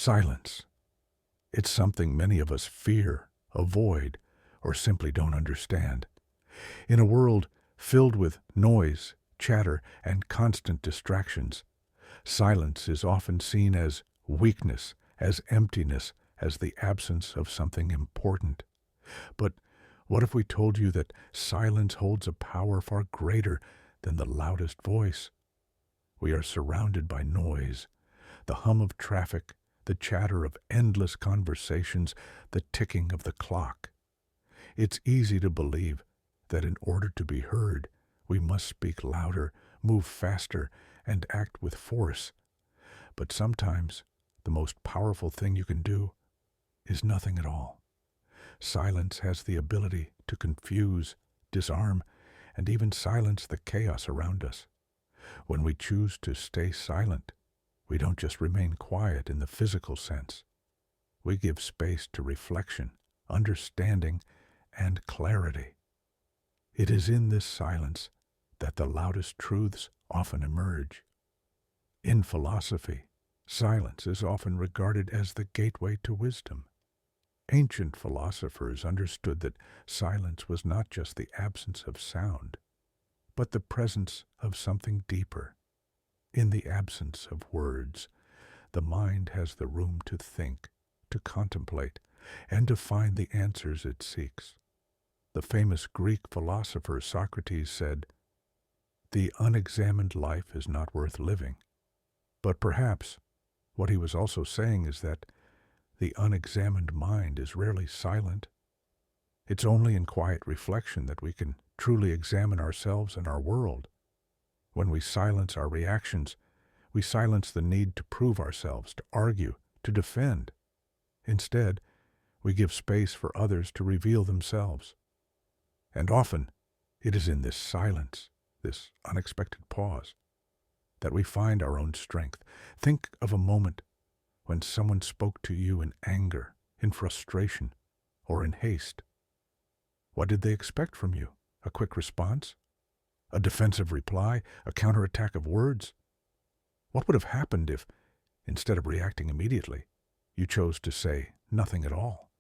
Silence. It's something many of us fear, avoid, or simply don't understand. In a world filled with noise, chatter, and constant distractions, silence is often seen as weakness, as emptiness, as the absence of something important. But what if we told you that silence holds a power far greater than the loudest voice? We are surrounded by noise, the hum of traffic, the chatter of endless conversations, the ticking of the clock. It's easy to believe that in order to be heard, we must speak louder, move faster, and act with force. But sometimes the most powerful thing you can do is nothing at all. Silence has the ability to confuse, disarm, and even silence the chaos around us. When we choose to stay silent, we don't just remain quiet in the physical sense. We give space to reflection, understanding, and clarity. It is in this silence that the loudest truths often emerge. In philosophy, silence is often regarded as the gateway to wisdom. Ancient philosophers understood that silence was not just the absence of sound, but the presence of something deeper. In the absence of words, the mind has the room to think, to contemplate, and to find the answers it seeks. The famous Greek philosopher Socrates said, "The unexamined life is not worth living." But perhaps what he was also saying is that the unexamined mind is rarely silent. It's only in quiet reflection that we can truly examine ourselves and our world. When we silence our reactions, we silence the need to prove ourselves, to argue, to defend. Instead, we give space for others to reveal themselves. And often, it is in this silence, this unexpected pause, that we find our own strength. Think of a moment when someone spoke to you in anger, in frustration, or in haste. What did they expect from you? A quick response? A defensive reply? A counterattack of words? What would have happened if, instead of reacting immediately, you chose to say nothing at all?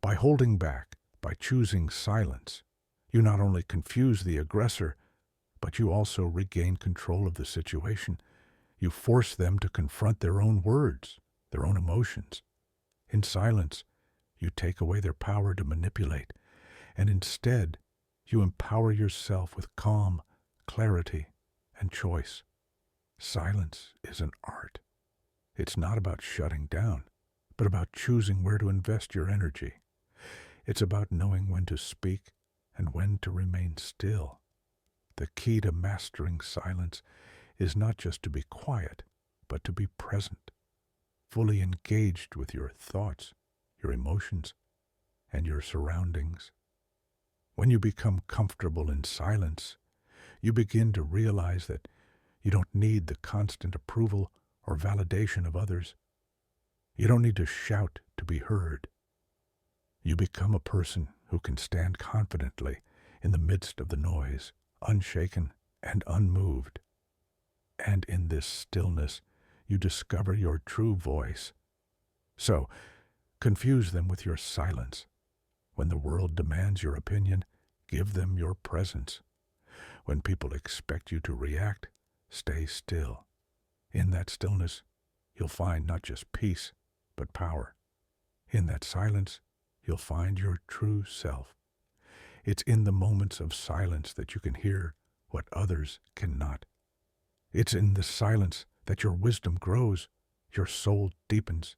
By holding back, by choosing silence, you not only confuse the aggressor, but you also regain control of the situation. You force them to confront their own words, their own emotions. In silence, you take away their power to manipulate, and instead, you empower yourself with calm, clarity, and choice. Silence is an art. It's not about shutting down, but about choosing where to invest your energy. It's about knowing when to speak and when to remain still. The key to mastering silence is not just to be quiet, but to be present, fully engaged with your thoughts, your emotions, and your surroundings. When you become comfortable in silence, you begin to realize that you don't need the constant approval or validation of others. You don't need to shout to be heard. You become a person who can stand confidently in the midst of the noise, unshaken and unmoved. And in this stillness, you discover your true voice. So, confuse them with your silence. When the world demands your opinion, give them your presence. When people expect you to react, stay still. In that stillness, you'll find not just peace, but power. In that silence, you'll find your true self. It's in the moments of silence that you can hear what others cannot. It's in the silence that your wisdom grows, your soul deepens,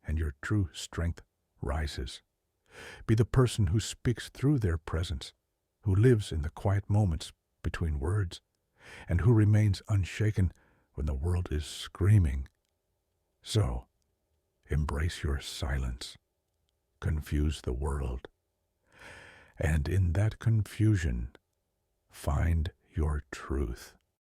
and your true strength rises. Be the person who speaks through their presence, who lives in the quiet moments between words, and who remains unshaken when the world is screaming. So, embrace your silence. Confuse the world. And in that confusion, find your truth.